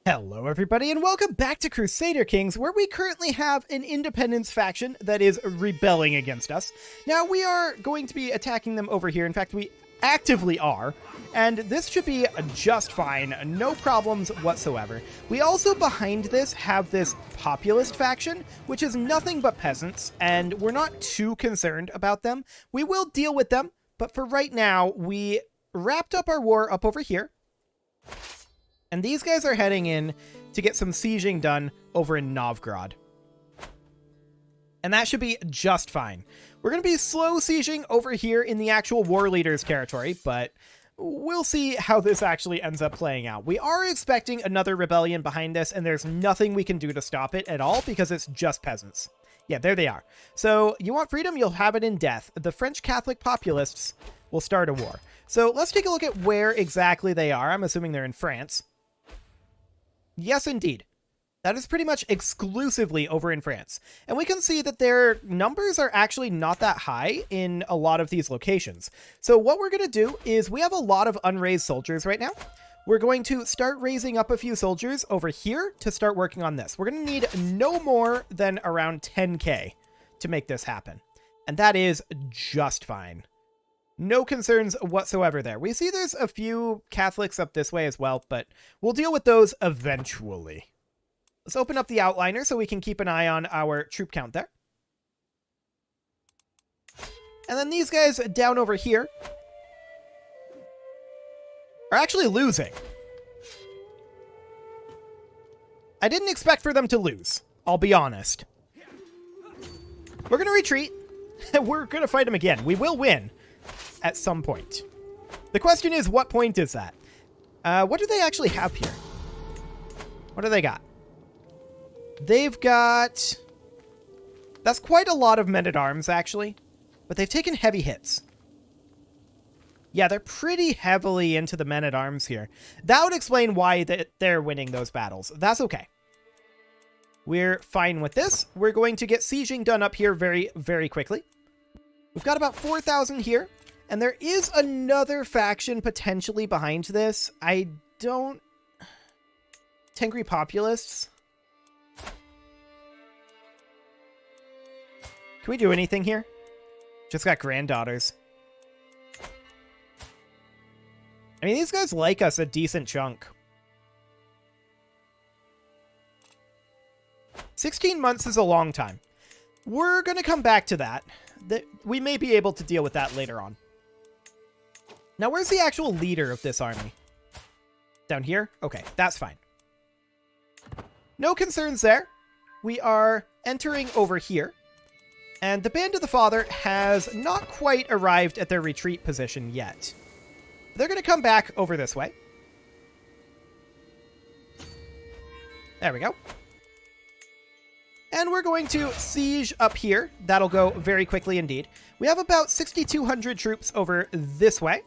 Hello everybody and welcome back to Crusader Kings, where we currently have an independence faction that is rebelling against us. Now we are going to be attacking them over here. In fact, we actively are, and this should be just fine, no problems whatsoever. We also behind this have this populist faction, which is nothing but peasants, and we're not too concerned about them. We will deal with them, but for right now, we wrapped up our war up over here. And these guys are heading in to get some sieging done over in Novgorod. And that should be just fine. We're going to be slow sieging over here in the actual war leader's territory, but we'll see how this actually ends up playing out. We are expecting another rebellion behind this, and there's nothing we can do to stop it at all because it's just peasants. Yeah, there they are. So you want freedom, you'll have it in death. The French Catholic populists will start a war. So let's take a look at where exactly they are. I'm assuming they're in France. Yes, indeed. That is pretty much exclusively over in France. And we can see that their numbers are actually not that high in a lot of these locations. So what we're going to do is we have a lot of unraised soldiers right now. We're going to start raising up a few soldiers over here to start working on this. We're going to need no more than around 10k to make this happen. And that is just fine. No concerns whatsoever there. We see there's a few Catholics up this way as well, but we'll deal with those eventually. Let's open up the outliner so we can keep an eye on our troop count there. And then these guys down over here are actually losing. I didn't expect for them to lose, I'll be honest. We're going to retreat. We're going to fight them again. We will win at some point. The question is, what point is that? What do they actually have here? What do they got? They've got... That's quite a lot of men-at-arms, actually. But they've taken heavy hits. Yeah, they're pretty heavily into the men-at-arms here. That would explain why they're winning those battles. That's okay. We're fine with this. We're going to get sieging done up here very, very quickly. We've got about 4,000 here. And there is another faction potentially behind this. I don't... Tengri populists. Can we do anything here? Just got granddaughters. I mean, these guys like us a decent chunk. 16 months is a long time. We're going to come back to that. We may be able to deal with that later on. Now, where's the actual leader of this army? Down here? Okay, that's fine. No concerns there. We are entering over here. And the Band of the Father has not quite arrived at their retreat position yet. They're going to come back over this way. There we go. And we're going to siege up here. That'll go very quickly indeed. We have about 6,200 troops over this way.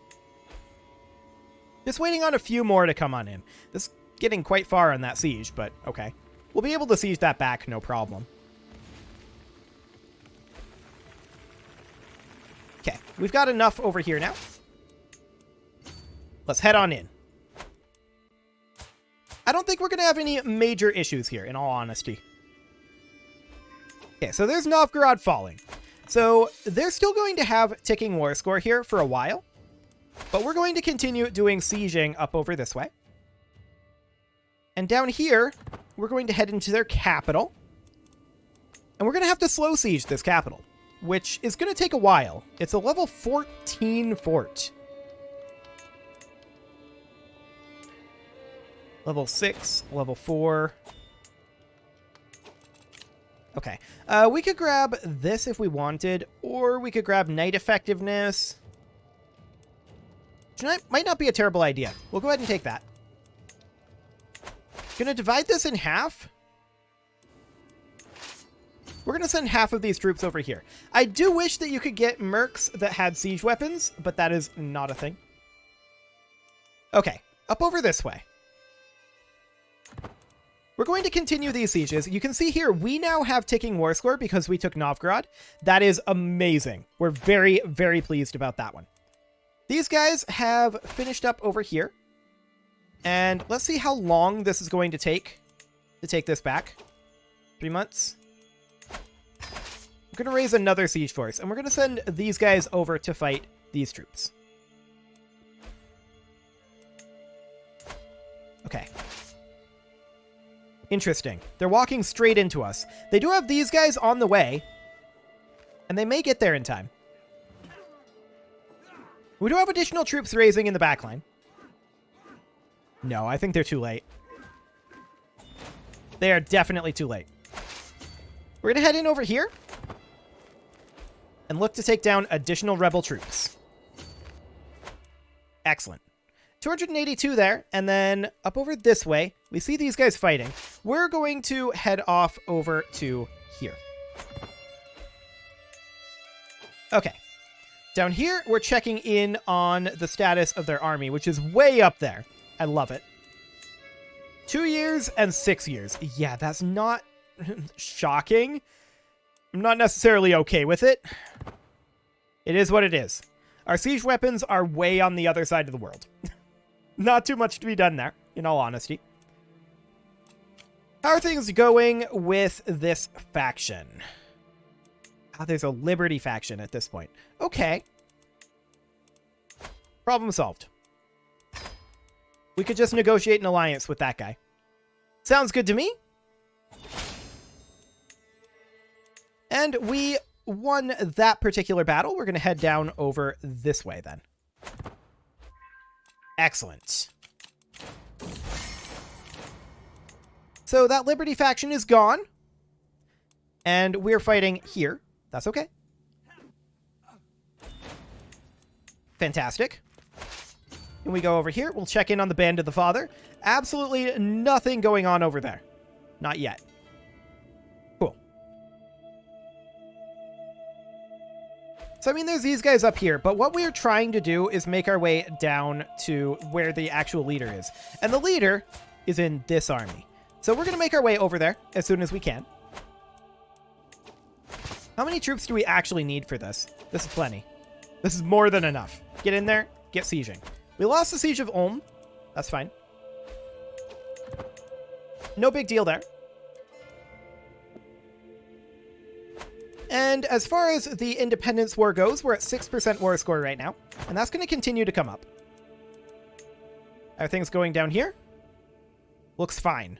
Just waiting on a few more to come on in. This is getting quite far on that siege, but okay. We'll be able to siege that back, no problem. Okay, we've got enough over here now. Let's head on in. I don't think we're going to have any major issues here, in all honesty. Okay, so there's Novgorod falling. So they're still going to have ticking war score here for a while. But we're going to continue doing sieging up over this way. And down here, we're going to head into their capital. And we're going to have to slow siege this capital, which is going to take a while. It's a level 14 fort. Level 6, level 4. Okay. We could grab this if we wanted, or we could grab Knight Effectiveness. Which might not be a terrible idea. We'll go ahead and take that. Gonna divide this in half. We're gonna send half of these troops over here. I do wish that you could get mercs that had siege weapons, but that is not a thing. Okay, up over this way. We're going to continue these sieges. You can see here, we now have ticking war score because we took Novgorod. That is amazing. We're very, very pleased about that one. These guys have finished up over here. And let's see how long this is going to take this back. 3 months. We're going to raise another siege force, and we're going to send these guys over to fight these troops. Okay. Interesting. They're walking straight into us. They do have these guys on the way, and they may get there in time. We do have additional troops raising in the backline. No, I think they're too late. They are definitely too late. We're going to head in over here and look to take down additional rebel troops. Excellent. 282 there, and then up over this way, we see these guys fighting. We're going to head off over to here. Okay. Down here, we're checking in on the status of their army, which is way up there. I love it. 2 years and 6 years. Yeah, that's not shocking. I'm not necessarily okay with it. It is what it is. Our siege weapons are way on the other side of the world. Not too much to be done there, in all honesty. How are things going with this faction? Ah, there's a Liberty faction at this point. Okay. Problem solved. We could just negotiate an alliance with that guy. Sounds good to me. And we won that particular battle. We're going to head down over this way then. Excellent. So that Liberty faction is gone. And we're fighting here. That's okay. Fantastic. And we go over here. We'll check in on the Band of the Father. Absolutely nothing going on over there. Not yet. Cool. So, I mean, there's these guys up here, but what we're trying to do is make our way down to where the actual leader is. And the leader is in this army. So we're going to make our way over there as soon as we can. How many troops do we actually need for this? This is plenty. This is more than enough. Get in there, get sieging. We lost the Siege of Ulm. That's fine. No big deal there. And as far as the Independence War goes, we're at 6% war score right now. And that's going to continue to come up. Are things going down here? Looks fine.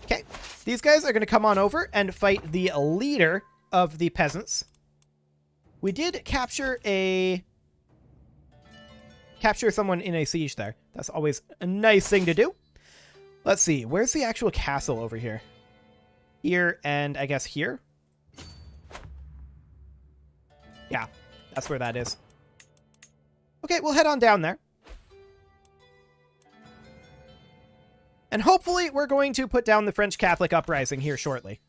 Okay. These guys are going to come on over and fight the leader of the peasants. We did capture someone in a siege there. That's always a nice thing to do. Let's see. Where's the actual castle over here? Here and I guess here? Yeah, that's where that is. Okay, we'll head on down there. And hopefully we're going to put down the French Catholic uprising here shortly.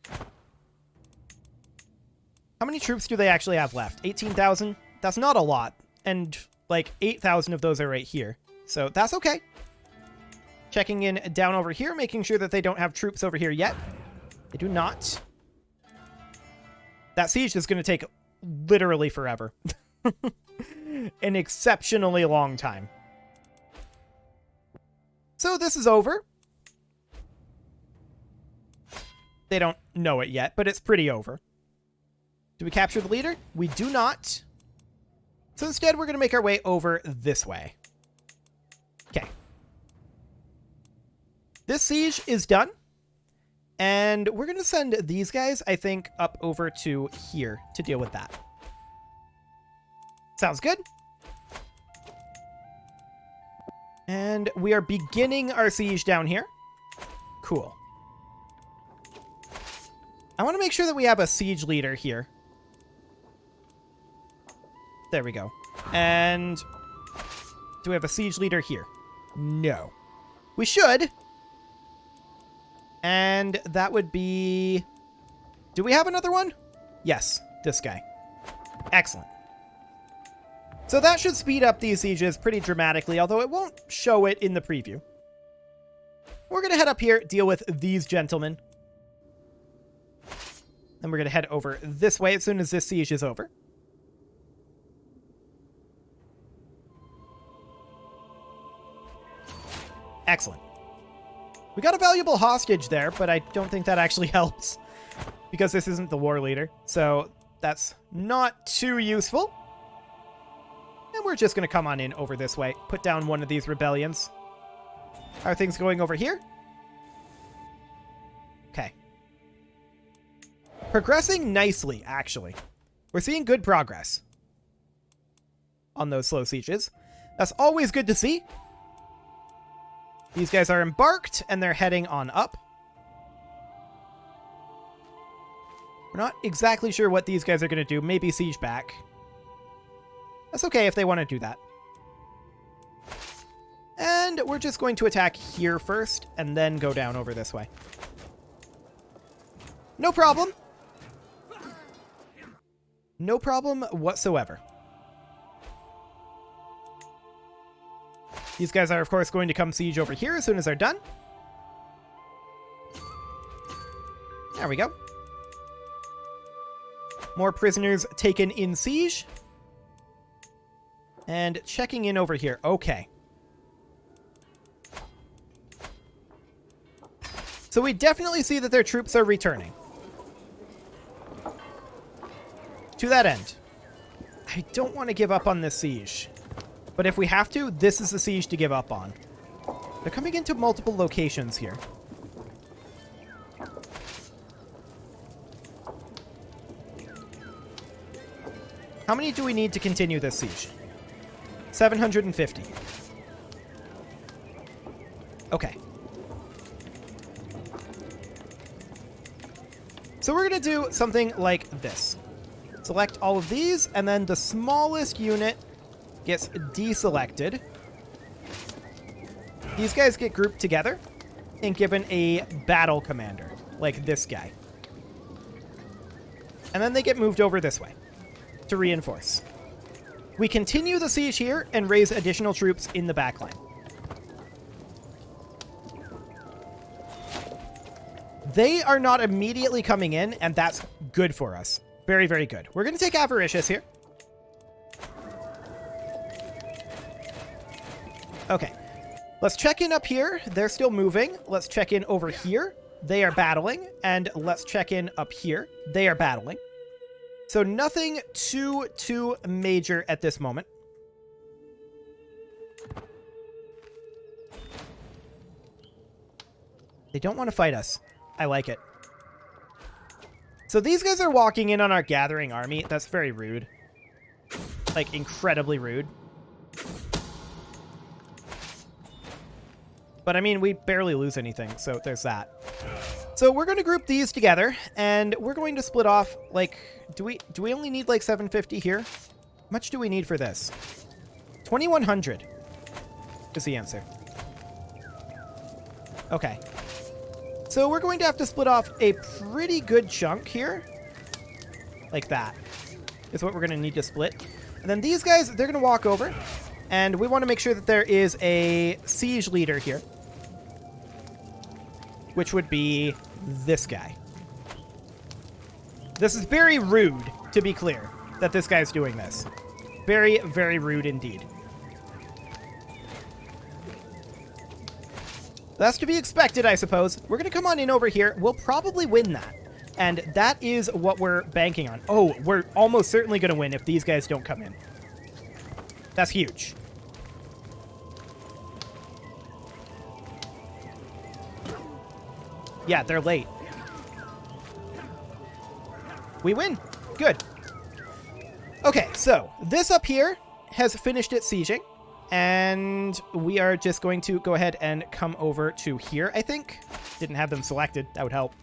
How many troops do they actually have left? 18,000? That's not a lot. And like 8,000 of those are right here. So that's okay. Checking in down over here, making sure that they don't have troops over here yet. They do not. That siege is going to take literally forever. An exceptionally long time. So this is over. They don't know it yet, but it's pretty over. Do we capture the leader? We do not. So instead, we're going to make our way over this way. Okay. This siege is done. And we're going to send these guys, I think, up over to here to deal with that. Sounds good. And we are beginning our siege down here. Cool. I want to make sure that we have a siege leader here. There we go. And do we have a siege leader here? No. We should. And that would be... Do we have another one? Yes, this guy. Excellent. So that should speed up these sieges pretty dramatically, although it won't show it in the preview. We're going to head up here, deal with these gentlemen. Then we're going to head over this way as soon as this siege is over. Excellent. We got a valuable hostage there, but I don't think that actually helps because this isn't the war leader. So that's not too useful. And we're just going to come on in over this way. Put down one of these rebellions. How are things going over here? Okay. Progressing nicely, actually. We're seeing good progress on those slow sieges. That's always good to see. These guys are embarked, and they're heading on up. We're not exactly sure what these guys are going to do. Maybe siege back. That's okay if they want to do that. And we're just going to attack here first, and then go down over this way. No problem. No problem whatsoever. These guys are, of course, going to come siege over here as soon as they're done. There we go. More prisoners taken in siege. And checking in over here. Okay. So we definitely see that their troops are returning. To that end, I don't want to give up on this siege. But if we have to, this is the siege to give up on. They're coming into multiple locations here. How many do we need to continue this siege? 750. Okay. So we're going to do something like this. Select all of these, and then the smallest unit gets deselected. These guys get grouped together and given a battle commander, like this guy. And then they get moved over this way to reinforce. We continue the siege here and raise additional troops in the backline. They are not immediately coming in, and that's good for us. Very, very good. We're going to take Avaricious here. Okay. Let's check in up here. They're still moving. Let's check in over here. They are battling. And let's check in up here. They are battling. So nothing too major at this moment. They don't want to fight us. I like it. So these guys are walking in on our gathering army. That's very rude. Like, incredibly rude. But, I mean, we barely lose anything, so there's that. So we're going to group these together, and we're going to split off, like, do we only need, like, 750 here? How much do we need for this? 2,100 is the answer. Okay. So we're going to have to split off a pretty good chunk here. Like that is what we're going to need to split. And then these guys, they're going to walk over. And we want to make sure that there is a siege leader here. Which would be this guy. This is very rude, to be clear, that this guy's doing this. Very, very rude indeed. That's to be expected, I suppose. We're going to come on in over here. We'll probably win that. And that is what we're banking on. Oh, we're almost certainly going to win if these guys don't come in. That's huge. Yeah, they're late. We win. Good. Okay, so this up here has finished its sieging. And we are just going to go ahead and come over to here, I think. Didn't have them selected. That would help.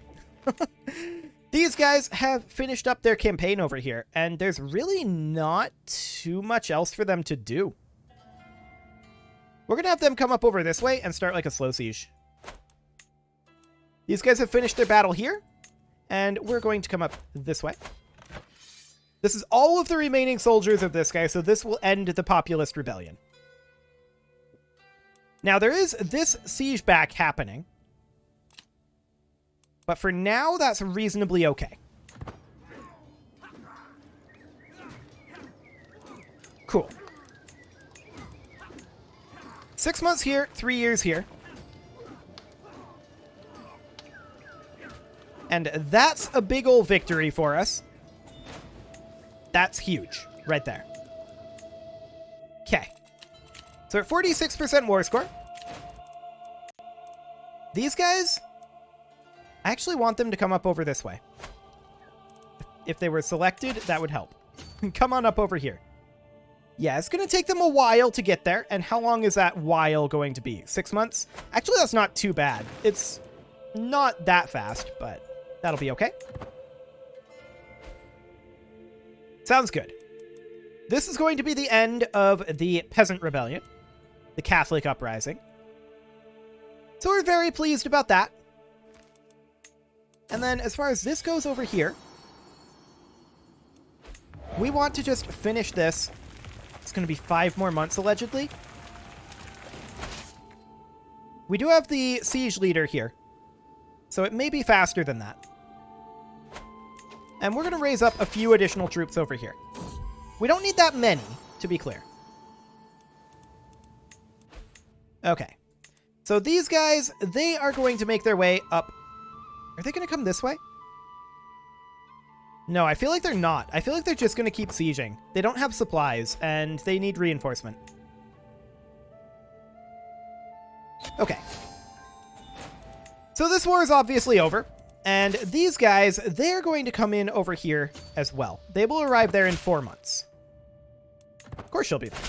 These guys have finished up their campaign over here, and there's really not too much else for them to do. We're going to have them come up over this way and start like a slow siege. These guys have finished their battle here, and we're going to come up this way. This is all of the remaining soldiers of this guy, so this will end the populist rebellion. Now, there is this siege back happening. But for now, that's reasonably okay. Cool. 6 months here, 3 years here. And that's a big ol' victory for us. That's huge, right there. Okay. So we're at 46% war score. These guys, I actually want them to come up over this way. If they were selected, that would help. Come on up over here. Yeah, it's going to take them a while to get there. And how long is that while going to be? 6 months? Actually, that's not too bad. It's not that fast, but that'll be okay. Sounds good. This is going to be the end of the Peasant Rebellion, the Catholic Uprising. So we're very pleased about that. And then as far as this goes over here, we want to just finish this. It's going to be 5 more months, allegedly. We do have the siege leader here, so it may be faster than that. And we're going to raise up a few additional troops over here. We don't need that many, to be clear. Okay. So these guys, they are going to make their way up. Are they going to come this way? No, I feel like they're not. I feel like they're just going to keep sieging. They don't have supplies, and they need reinforcement. Okay. So this war is obviously over. And these guys, they're going to come in over here as well. They will arrive there in 4 months. Of course she'll be there.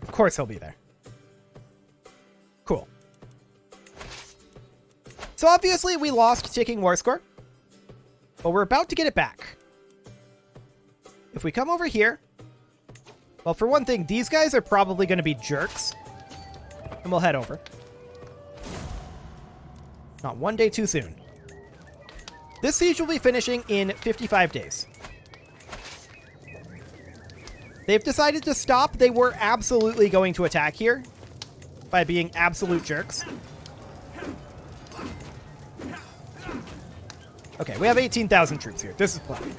Of course he'll be there. Cool. So obviously we lost ticking war score. But we're about to get it back. If we come over here... Well, for one thing, these guys are probably going to be jerks. And we'll head over. Not one day too soon. This siege will be finishing in 55 days. They've decided to stop. They were absolutely going to attack here by being absolute jerks. Okay, we have 18,000 troops here. This is plenty.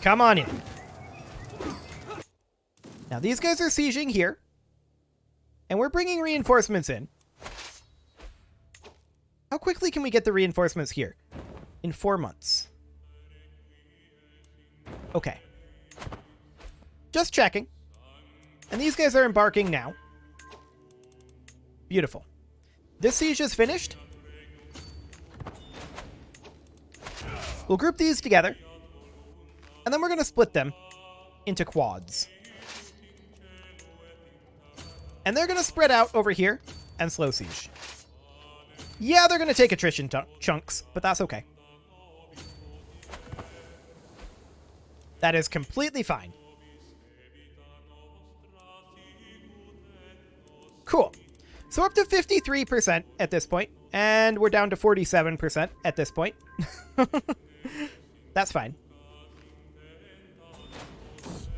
Come on in. Now, these guys are sieging here. And we're bringing reinforcements in. How quickly can we get the reinforcements here? In 4 months. Okay. Just checking. And these guys are embarking now. Beautiful. This siege is finished. We'll group these together. And then we're going to split them into quads. And they're going to spread out over here and slow siege. Yeah, they're going to take attrition chunks, but that's okay. That is completely fine. Cool. So we're up to 53% at this point, and we're down to 47% at this point. That's fine.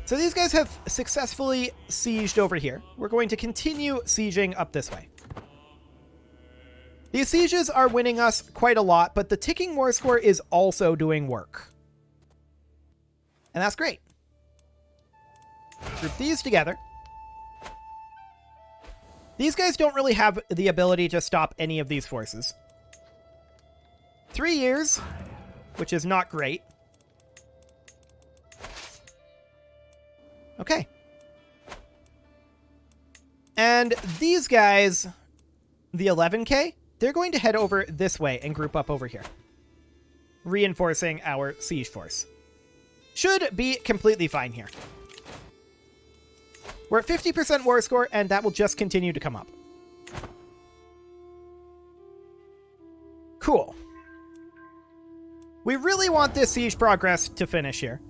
So these guys have successfully sieged over here. We're going to continue sieging up this way. These sieges are winning us quite a lot, but the ticking war score is also doing work. And that's great. Group these together. These guys don't really have the ability to stop any of these forces. 3 years, which is not great. Okay. And these guys, the 11K, they're going to head over this way and group up over here, reinforcing our siege force. Should be completely fine here. We're at 50% war score, and that will just continue to come up. Cool. We really want this siege progress to finish here.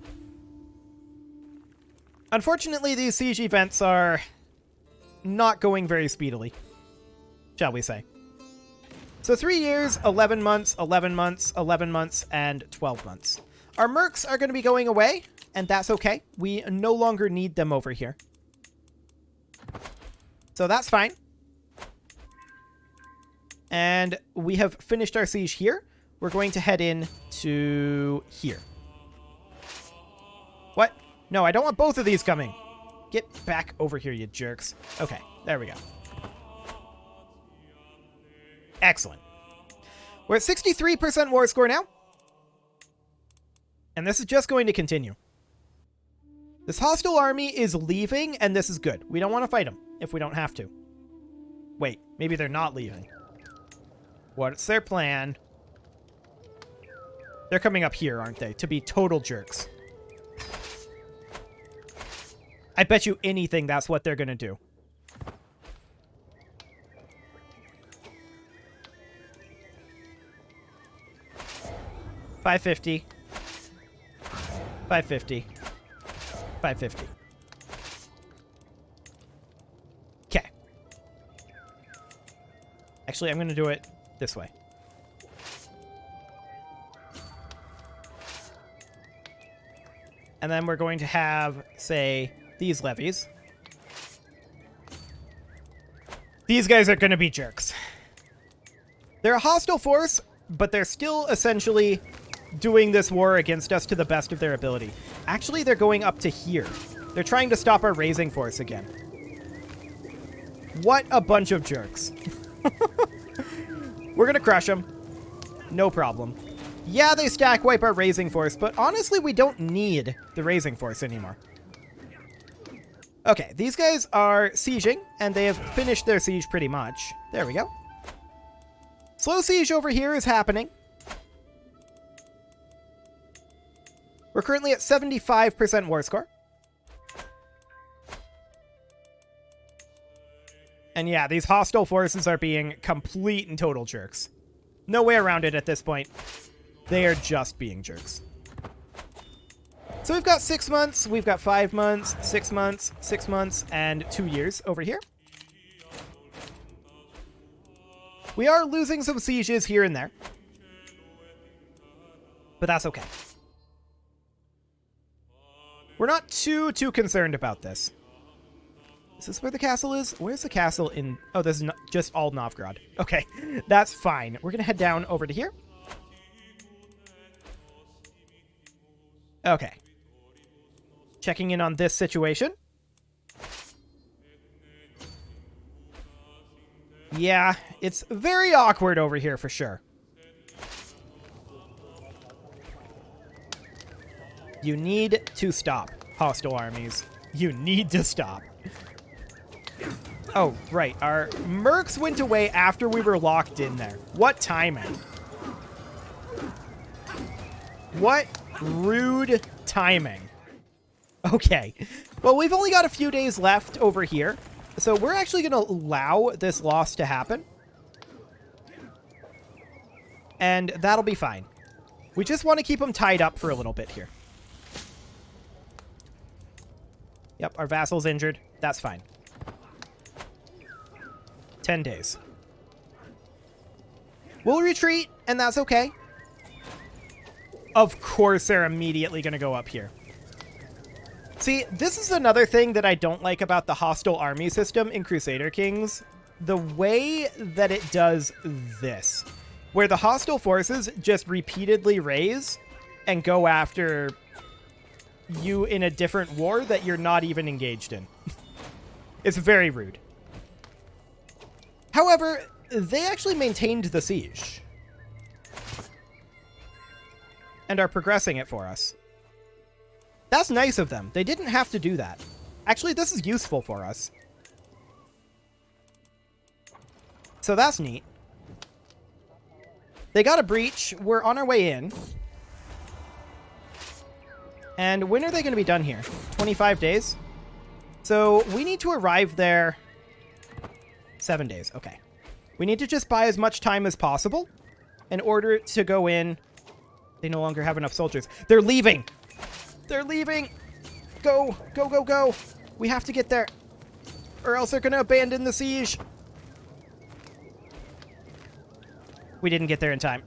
Unfortunately, these siege events are not going very speedily, shall we say. So 3 years, 11 months, 11 months, 11 months, and 12 months. Our mercs are going to be going away, and that's okay. We no longer need them over here. So that's fine. And we have finished our siege here. We're going to head in to here. What? No, I don't want both of these coming. Get back over here, you jerks. Okay, there we go. Excellent. We're at 63% war score now. And this is just going to continue. This hostile army is leaving, and this is good. We don't want to fight them if we don't have to. Wait, maybe they're not leaving. What's their plan? They're coming up here, aren't they? To be total jerks. I bet you anything that's what they're going to do. $550. $550. $550. Okay. Actually, I'm going to do it this way. And then we're going to have, say, these levies. These guys are going to be jerks. They're a hostile force, but they're still essentially doing this war against us to the best of their ability. Actually, they're going up to here. They're trying to stop our raising force again. What a bunch of jerks. We're going to crush them. No problem. Yeah, they stack wipe our raising force, but honestly, we don't need the raising force anymore. Okay, these guys are sieging, and they have finished their siege pretty much. There we go. Slow siege over here is happening. We're currently at 75% war score. And yeah, these hostile forces are being complete and total jerks. No way around it at this point. They are just being jerks. So we've got 6 months, we've got 5 months, 6 months, 6 months, and 2 years over here. We are losing some sieges here and there. But that's okay. We're not too concerned about this. Is this where the castle is? Where's the castle in... Oh, this is just all Novgorod. Okay, that's fine. We're going to head down over to here. Okay. Checking in on this situation. Yeah, it's very awkward over here for sure. You need to stop, hostile armies. You need to stop. Oh, right. Our mercs went away after we were locked in there. What timing? What rude timing. Okay. Well, we've only got a few days left over here. So we're actually going to allow this loss to happen. And that'll be fine. We just want to keep them tied up for a little bit here. Yep, our vassal's injured. That's fine. 10 days. We'll retreat, and that's okay. Of course they're immediately going to go up here. See, this is another thing that I don't like about the hostile army system in Crusader Kings. The way that it does this, where the hostile forces just repeatedly raise and go after you in a different war that you're not even engaged in. It's very rude. However, they actually maintained the siege and are progressing it for us. That's nice of them. They didn't have to do that. Actually, this is useful for us. So that's neat. They got a breach. We're on our way in. And when are they going to be done here? 25 days? So we need to arrive there 7 days. Okay. We need to just buy as much time as possible in order to go in. They no longer have enough soldiers. They're leaving. They're leaving. Go, go, go, go. We have to get there, or else they're going to abandon the siege. We didn't get there in time.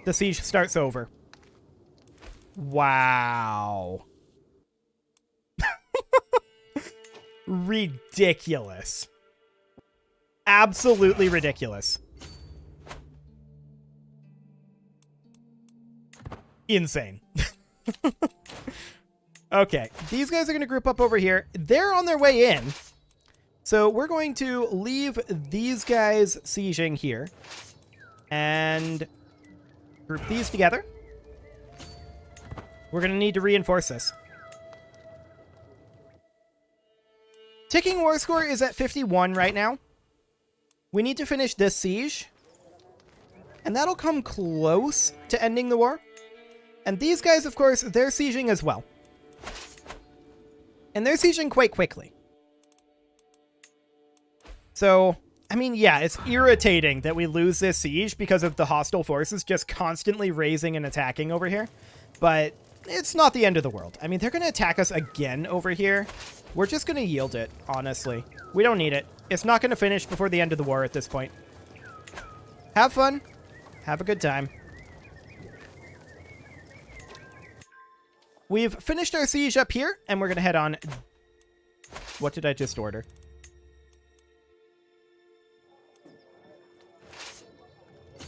The siege starts over. Wow. Ridiculous. Absolutely ridiculous. Insane. Okay, these guys are going to group up over here. They're on their way in. So we're going to leave these guys sieging here. And Group these together. We're going to need to reinforce this. Ticking war score is at 51 right now. We need to finish this siege. And that'll come close to ending the war. And these guys, of course, they're sieging as well. And they're sieging quite quickly. So, I mean, yeah, it's irritating that we lose this siege because of the hostile forces just constantly raising and attacking over here. But it's not the end of the world. I mean, they're going to attack us again over here. We're just going to yield it, honestly. We don't need it. It's not going to finish before the end of the war at this point. Have fun. Have a good time. We've finished our siege up here, and we're going to head on. What did I just order?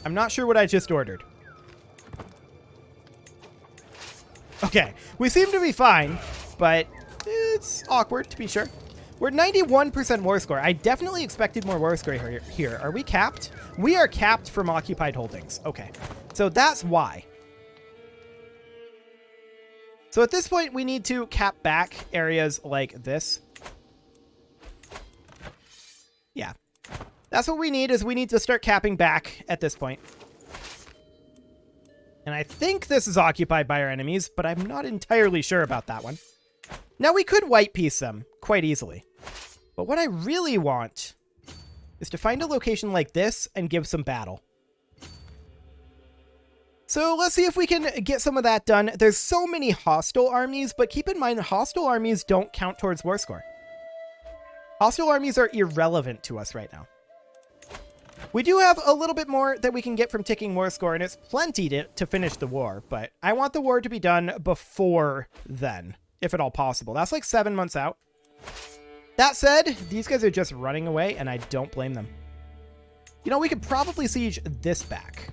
I'm not sure what I just ordered. Okay, we seem to be fine, but it's awkward to be sure. We're 91% war score. I definitely expected more war score here. Are we capped? We are capped from occupied holdings. Okay, so that's why. So at this point, we need to cap back areas like this. Yeah, that's what we need, is we need to start capping back at this point. And I think this is occupied by our enemies, but I'm not entirely sure about that one. Now, we could white piece them quite easily. But what I really want is to find a location like this and give some battle. So let's see if we can get some of that done. There's so many hostile armies, but keep in mind, hostile armies don't count towards war score. Hostile armies are irrelevant to us right now. We do have a little bit more that we can get from ticking war score, and it's plenty to finish the war, but I want the war to be done before then, if at all possible. That's like 7 months out. That said, these guys are just running away, and I don't blame them. You know, we could probably siege this back.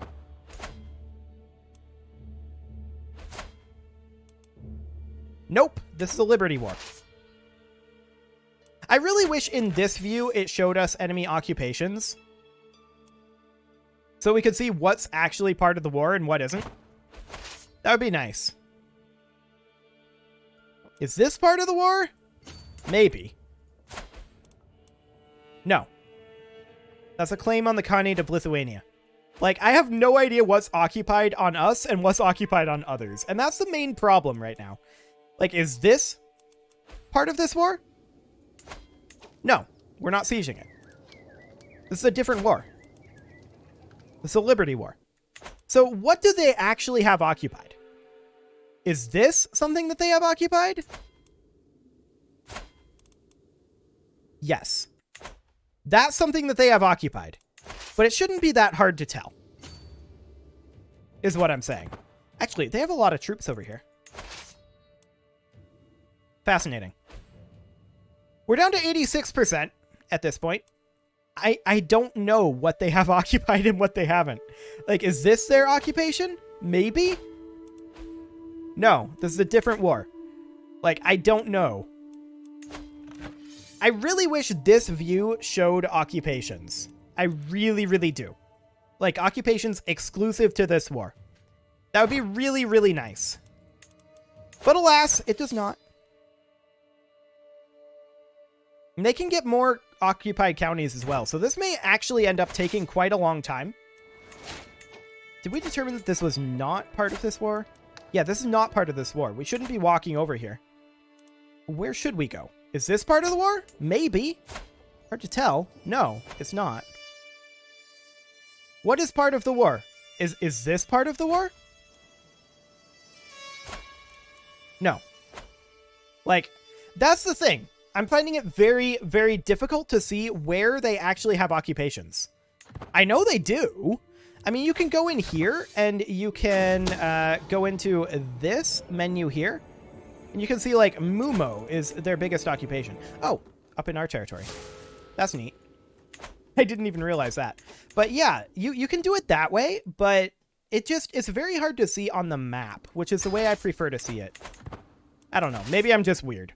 Nope, this is a Liberty War. I really wish in this view it showed us enemy occupations, so we could see what's actually part of the war and what isn't. That would be nice. Is this part of the war? Maybe. No. That's a claim on the Khanate of Lithuania. Like, I have no idea what's occupied on us and what's occupied on others. And that's the main problem right now. Like, is this part of this war? No, we're not sieging it. This is a different war. This is a Liberty War. So what do they actually have occupied? Is this something that they have occupied? Yes. That's something that they have occupied. But it shouldn't be that hard to tell, is what I'm saying. Actually, they have a lot of troops over here. Fascinating. We're down to 86% at this point. I don't know what they have occupied and what they haven't. Like, is this their occupation? Maybe? No, this is a different war. Like, I don't know. I really wish this view showed occupations. I really, really do. Like, occupations exclusive to this war. That would be really, really nice. But alas, it does not. And they can get more occupied counties as well. So this may actually end up taking quite a long time. Did we determine that this was not part of this war? Yeah, this is not part of this war. We shouldn't be walking over here. Where should we go? Is this part of the war? Maybe. Hard to tell. No, it's not. What is part of the war? Is this part of the war? No. Like, that's the thing. I'm finding it very, very difficult to see where they actually have occupations. I know they do. I mean, you can go in here and you can go into this menu here. And you can see, like, Mumo is their biggest occupation. Oh, up in our territory. That's neat. I didn't even realize that. But yeah, you can do it that way, but it's very hard to see on the map, which is the way I prefer to see it. I don't know. Maybe I'm just weird.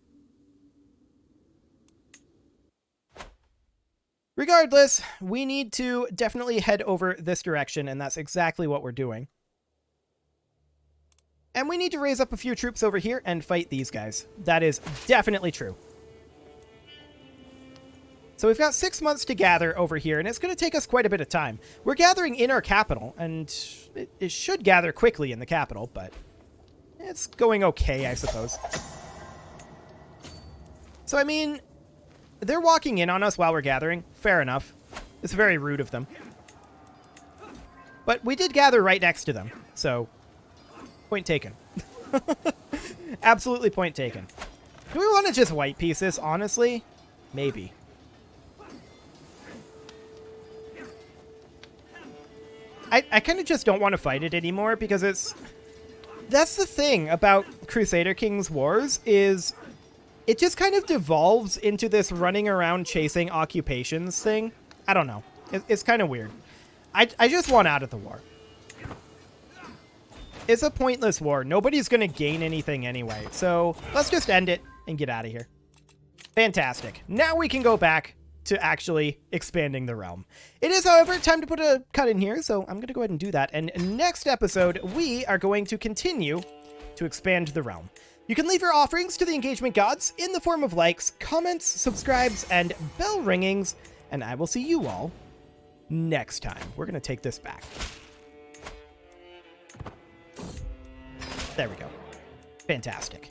Regardless, we need to definitely head over this direction, and that's exactly what we're doing. And we need to raise up a few troops over here and fight these guys. That is definitely true. So we've got 6 months to gather over here, and it's going to take us quite a bit of time. We're gathering in our capital, and it should gather quickly in the capital, but it's going okay, I suppose. So, I mean, they're walking in on us while we're gathering. Fair enough. It's very rude of them. But we did gather right next to them, so point taken. Absolutely point taken. Do we want to just white piece this, honestly? Maybe. I kind of just don't want to fight it anymore because it's... That's the thing about Crusader Kings Wars is it just kind of devolves into this running around chasing occupations thing. I don't know. It's kind of weird. I just want out of the war. It's a pointless war. Nobody's going to gain anything anyway. So let's just end it and get out of here. Fantastic. Now we can go back to actually expanding the realm. It is, however, time to put a cut in here, so I'm going to go ahead and do that. And next episode, we are going to continue to expand the realm. You can leave your offerings to the engagement gods in the form of likes, comments, subscribes, and bell ringings, and I will see you all next time. We're going to take this back. There we go. Fantastic.